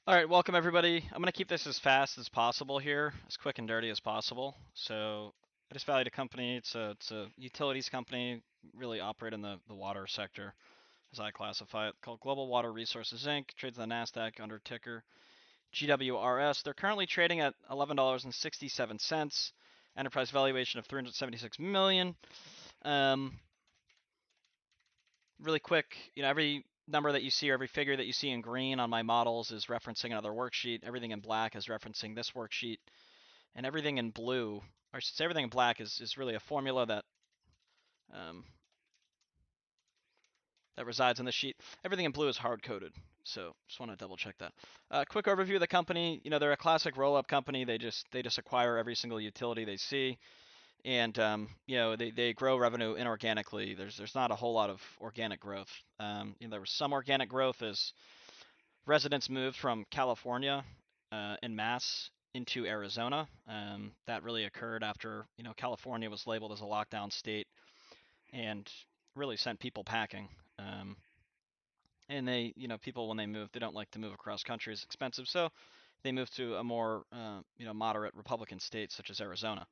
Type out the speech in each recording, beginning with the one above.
All right, welcome everybody. I'm going to keep this as fast as possible here, as quick and dirty as possible. So I just valued a company. It's a utilities company, really operate in the water sector, as I classify it, called Global Water Resources Inc. Trades on the Nasdaq under ticker GWRS. They're currently trading at $11.67. Enterprise valuation of 376 million. Um, Really quick, every number that you see or every figure that you see in green on my models is referencing another worksheet. Everything in black is referencing this worksheet. And everything in blue, or I should say everything in black is really a formula um, that resides on the sheet. Everything in blue is hard-coded. So just want to double check that. Quick overview of the company. They're a classic roll-up company. They just acquire every single utility they see. And they grow revenue inorganically. There's not a whole lot of organic growth. There was some organic growth as residents moved from California en masse into Arizona. That really occurred after California was labeled as a lockdown state and really sent people packing. And people when they move, they don't like to move across country; it's expensive, so they move to a more moderate Republican state such as Arizona.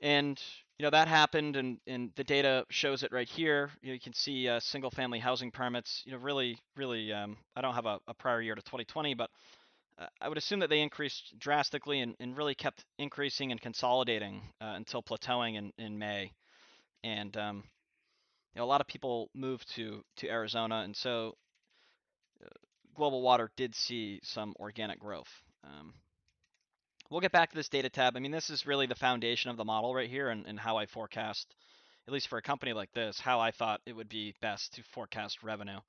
And that happened, and the data shows it right here. You can see single-family housing permits. Really, I don't have a prior year to 2020, but I would assume that they increased drastically and really kept increasing and consolidating until plateauing in May. And a lot of people moved to Arizona, and so Global Water did see some organic growth. We'll get back to this data tab. I mean, this is really the foundation of the model right here, and how I forecast, at least for a company like this, how I thought it would be best to forecast revenue,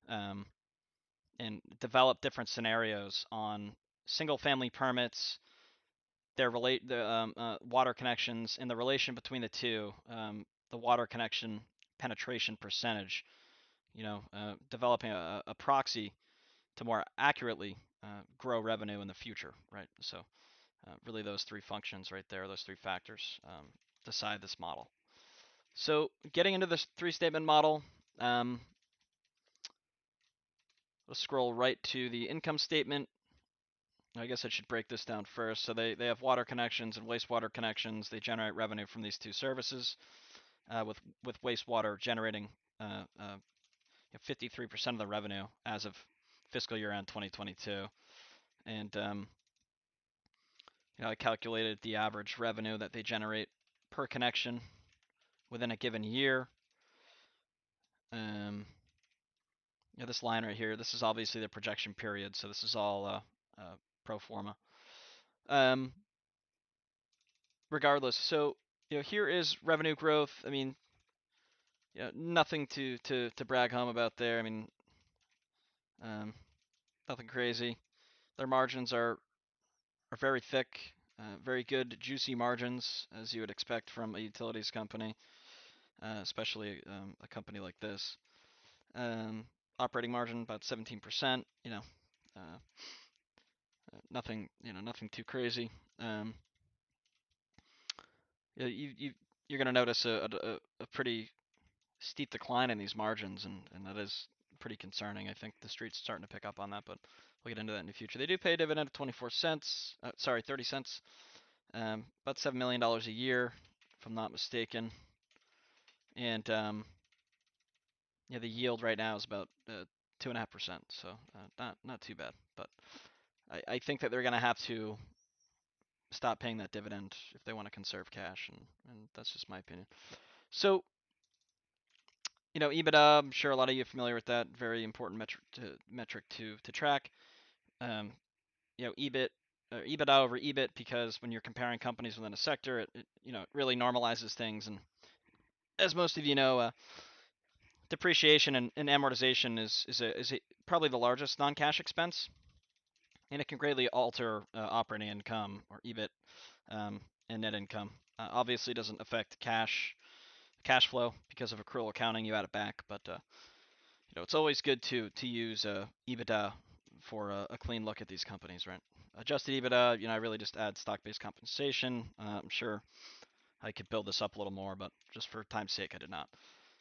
um, and develop different scenarios on single-family permits, the water connections, and the relation between the two, the water connection penetration percentage. Developing a proxy to more accurately grow revenue in the future, right? So really those three functions right there, those three factors decide this model. So getting into this three-statement model, um, we'll scroll right to the income statement. I guess I should break this down first. So they have water connections and wastewater connections. They generate revenue from these two services, with wastewater generating 53% of the revenue as of fiscal year end 2022. And I calculated the average revenue that they generate per connection within a given year. This line right here, this is obviously the projection period, so this is all pro forma. Um, Regardless, so here is revenue growth. I mean, nothing to brag home about there. I mean, um, nothing crazy. Their margins are very thick, very good, juicy margins, as you would expect from a utilities company, especially a company like this. Um, Operating margin about 17%. Uh, nothing too crazy. Um, you're going to notice a pretty steep decline in these margins, and that is pretty concerning. I think the street's starting to pick up on that, but we'll get into that in the future. They do pay a dividend of 24 cents, 30 cents, about $7 million a year, if I'm not mistaken. And the yield right now is about 2.5%, so not too bad. But I think that they're going to have to stop paying that dividend if they want to conserve cash, and that's just my opinion. So EBITDA, I'm sure a lot of you are familiar with that. Very important metric to track. Um, EBIT, EBITDA over EBIT, because when you're comparing companies within a sector, it really normalizes things. And as most of you know, depreciation and amortization is probably the largest non-cash expense, and it can greatly alter operating income or EBIT, and net income. Obviously, it doesn't affect cash flow because of accrual accounting. You add it back, but it's always good to use EBITDA for a clean look at these companies, right? Adjusted EBITDA, I really just add stock-based compensation. I'm sure I could build this up a little more, but just for time's sake, I did not.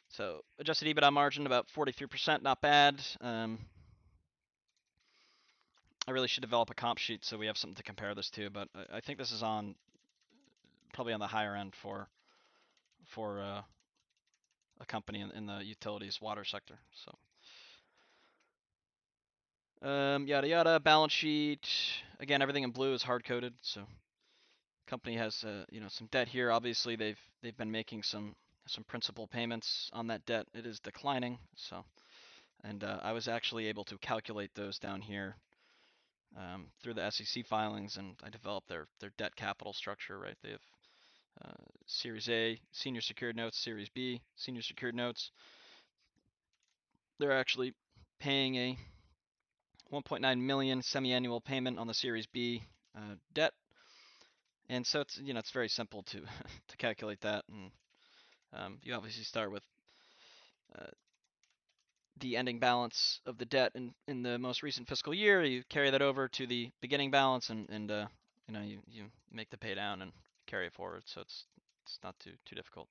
So adjusted EBITDA margin about 43%, not bad. I really should develop a comp sheet so we have something to compare this to, but I think this is on probably on the higher end for a company in the utilities water sector. So yada yada. Balance sheet. Again, everything in blue is hard coded. So company has some debt here. Obviously, they've been making some principal payments on that debt. It is declining. So and I was actually able to calculate those down here through the SEC filings, and I developed their debt capital structure. Right, they have Series A senior secured notes, Series B senior secured notes. They're actually paying a 1.9 million semi-annual payment on the Series B debt, and so it's very simple to to calculate that. And you obviously start with uh, the ending balance of the debt in the most recent fiscal year. You carry that over to the beginning balance, and you make the pay down and carry it forward. So it's not too difficult.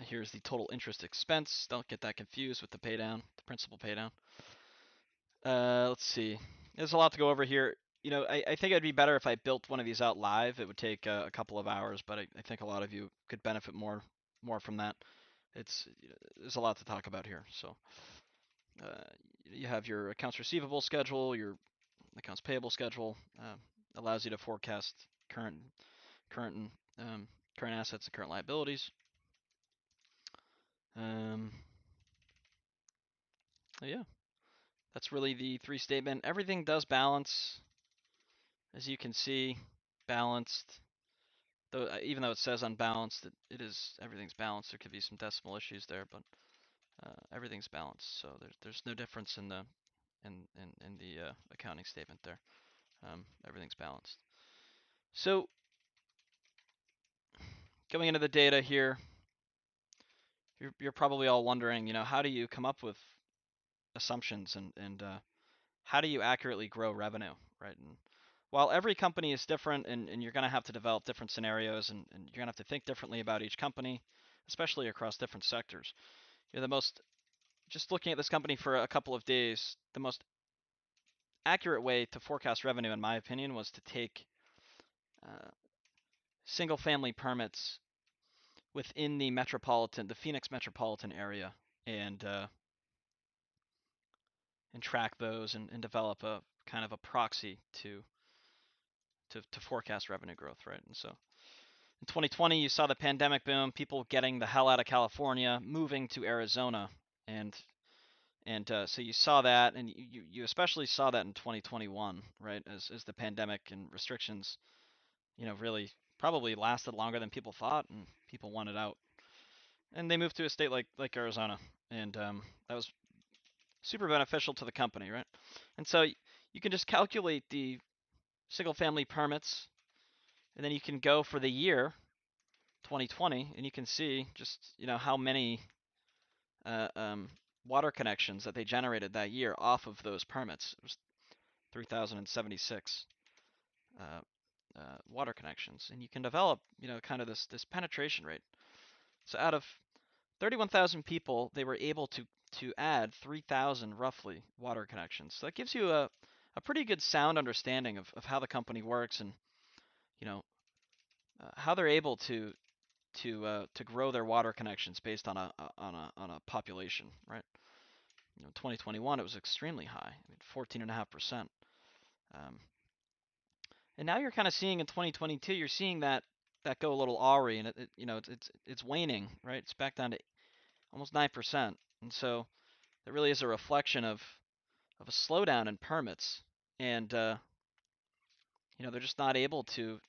Here's the total interest expense. Don't get that confused with the pay down, the principal pay down. Let's see. There's a lot to go over here. I think it'd be better if I built one of these out live. It would take a couple of hours, but I think a lot of you could benefit more from that. There's a lot to talk about here. So uh, you have your accounts receivable schedule, your accounts payable schedule, allows you to forecast current current um, current assets and current liabilities. Um, yeah, that's really the three statement. Everything does balance, as you can see, balanced. Though even though it says unbalanced, it is everything's balanced. There could be some decimal issues there, but everything's balanced. So there's no difference in the accounting statement there. Everything's balanced. So going into the data here, you're probably all wondering, how do you come up with assumptions and how do you accurately grow revenue, right? And while every company is different and you're going to have to develop different scenarios and you're going to have to think differently about each company, especially across different sectors. The most, just looking at this company for a couple of days, the most accurate way to forecast revenue, in my opinion, was to take uh, single family permits within the Phoenix metropolitan area and and track those and develop a kind of a proxy to forecast revenue growth, right? And so in 2020, you saw the pandemic boom, people getting the hell out of California, moving to Arizona, and so you saw that, and you especially saw that in 2021, right? As the pandemic and restrictions, really probably lasted longer than people thought, and people wanted out, and they moved to a state like Arizona, and that was super beneficial to the company, right? And so you can just calculate the single family permits, and then you can go for the year 2020, and you can see just how many uh, um, water connections that they generated that year off of those permits. It was 3,076 uh, water connections, and you can develop kind of this penetration rate. So out of 31,000 people, they were able to add 3,000 roughly water connections. So that gives you a pretty good sound understanding of how the company works and you know how they're able to grow their water connections based on a population, right? 2021 it was extremely high, 14.5%. Um, and now you're kind of seeing in 2022, you're seeing that go a little awry, and it's waning, right? It's back down to almost 9%, and so it really is a reflection of a slowdown in permits, and they're just not able to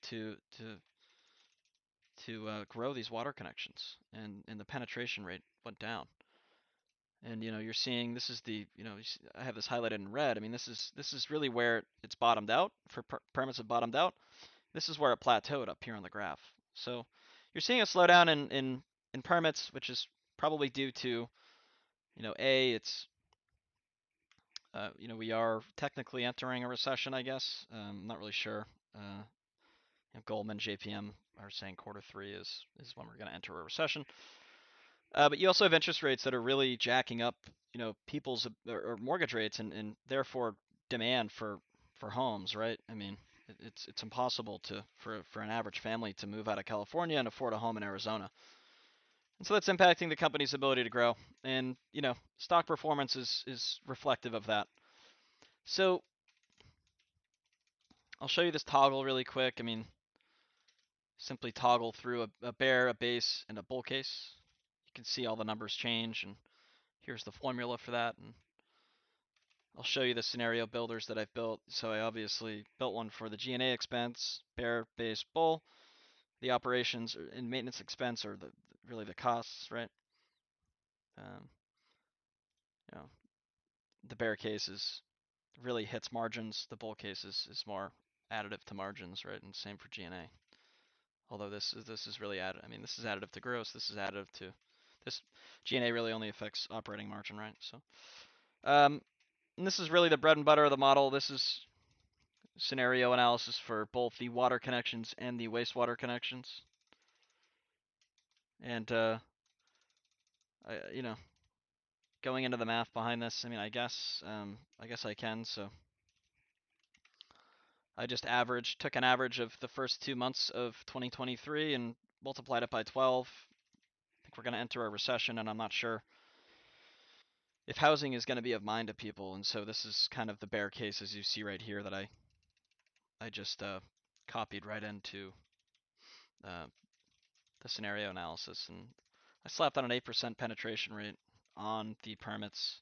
grow these water connections, and the penetration rate went down. And you're seeing this is I have this highlighted in red. I mean, this is really where it's bottomed out. For permits have bottomed out. This is where it plateaued up here on the graph. So you're seeing a slowdown in permits, which is probably due to it's we are technically entering a recession, I guess. I'm not really sure. Goldman, JPM are saying quarter 3 is when we're going to enter a recession. But you also have interest rates that are really jacking up, people's or mortgage rates, and therefore demand for homes, right? I mean, it's impossible for an average family to move out of California and afford a home in Arizona. And so that's impacting the company's ability to grow. And, stock performance is reflective of that. So I'll show you this toggle really quick. I mean, simply toggle through a bear, a base, and a bull case. You can see all the numbers change, and here's the formula for that. And I'll show you the scenario builders that I've built. So I obviously built one for the G&A expense, bear, base, bull. The operations and maintenance expense are really the costs, right? Um, you know, the bear case really hits margins. The bull case is more additive to margins, right? And same for G&A. Although this is really added. I mean, this is additive to gross. This is additive to this. G&A really only affects operating margin, right? So, and this is really the bread and butter of the model. This is scenario analysis for both the water connections and the wastewater connections. And going into the math behind this, I mean, I guess I can. So I just took an average of the first 2 months of 2023 and multiplied it by 12. I think we're going to enter a recession, and I'm not sure if housing is going to be of mind to people. And so this is kind of the bear case, as you see right here, that I just copied right into uh, the scenario analysis, and I slapped on an 8% penetration rate on the permits,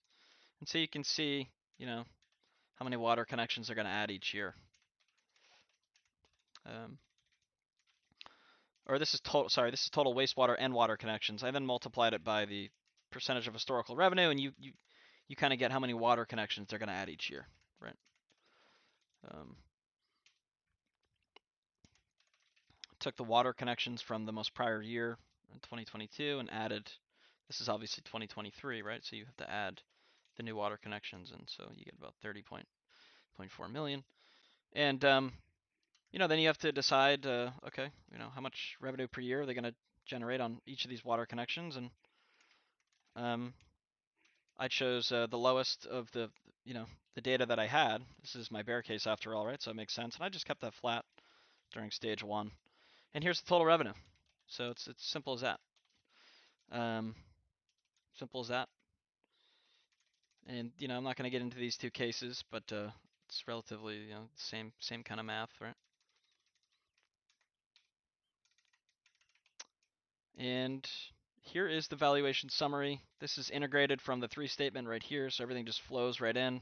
and so you can see, how many water connections they're going to add each year. Um, or this is total. Sorry, this is total wastewater and water connections. I then multiplied it by the percentage of historical revenue, and you kind of get how many water connections they're going to add each year, right? Took the water connections from the most prior year in 2022 and added. This is obviously 2023, right? So you have to add the new water connections, and so you get about 30.4 million. And then you have to decide, okay, how much revenue per year are they going to generate on each of these water connections, and I chose the lowest of the data that I had. This is my bear case after all, right? So it makes sense, and I just kept that flat during stage one. And here's the total revenue. So it's simple as that. Simple as that. And I'm not going to get into these two cases, but it's relatively same kind of math, right? And here is the valuation summary. This is integrated from the 3 statement right here, so everything just flows right in.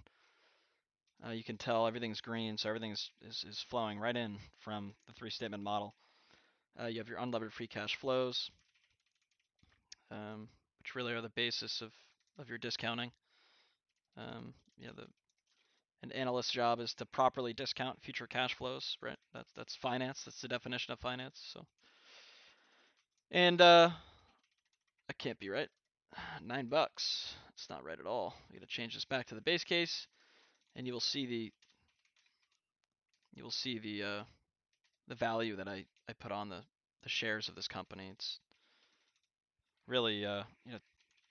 You can tell everything's green, so everything is flowing right in from the 3 statement model. You have your unlevered free cash flows, which really are the basis of your discounting. An analyst's job is to properly discount future cash flows, right? That's finance. That's the definition of finance. So, and that can't be right. $9. It's not right at all. I'm gonna change this back to the base case, and you will see the value that I put on the shares of this company. It's really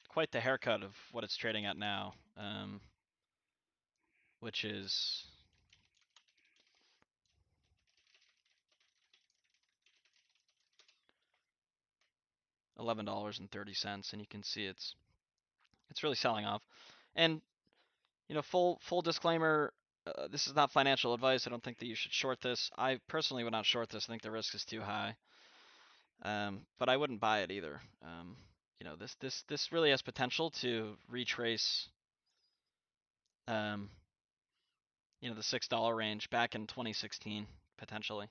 quite the haircut of what it's trading at now, which is $11.30, and you can see it's really selling off. And full disclaimer, this is not financial advice. I don't think that you should short this. I personally would not short this. I think the risk is too high. But I wouldn't buy it either. This really has potential to retrace, um, the $6 range back in 2016 potentially.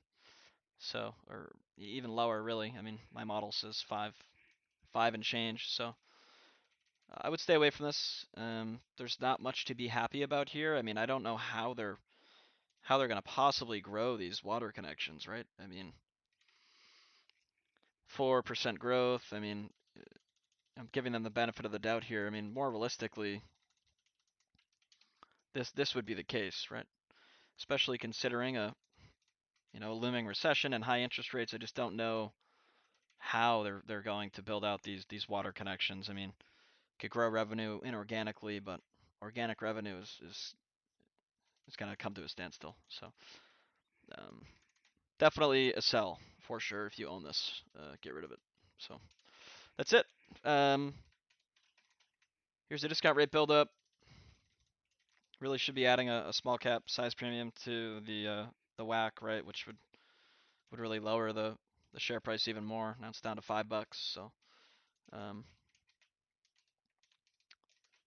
So, or even lower, really. I mean, my model says five and change. So I would stay away from this. There's not much to be happy about here. I mean, I don't know how they're going to possibly grow these water connections, right? I mean, 4% growth. I mean, I'm giving them the benefit of the doubt here. I mean, more realistically, this would be the case, right? Especially considering a looming recession and high interest rates. I just don't know how they're going to build out these water connections. I mean, could grow revenue inorganically, but organic revenue is it's gonna come to a standstill. So um, definitely a sell for sure if you own this. Get rid of it. So that's it. Um, here's the discount rate buildup. Really should be adding a small cap size premium to the WACC, right, which would really lower the share price even more. Now it's down to $5. So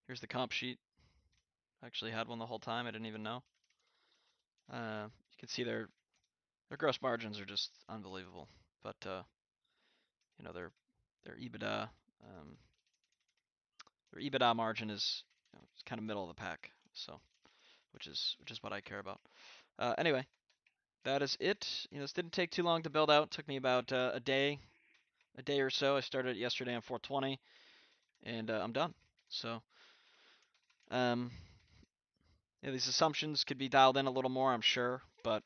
here's the comp sheet. I actually had one the whole time. I didn't even know. You can see their gross margins are just unbelievable, but you know their EBITDA their EBITDA margin is it's kind of middle of the pack. So which is what I care about. Anyway, that is it. This didn't take too long to build out. It took me about a day or so. I started yesterday on 420, and I'm done. So um, these assumptions could be dialed in a little more, I'm sure, but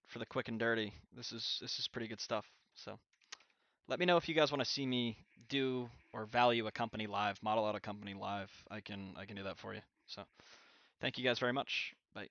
for the quick and dirty, this is pretty good stuff. So let me know if you guys want to see me do or value a company live, model out a company live. I can do that for you. So thank you guys very much. Bye.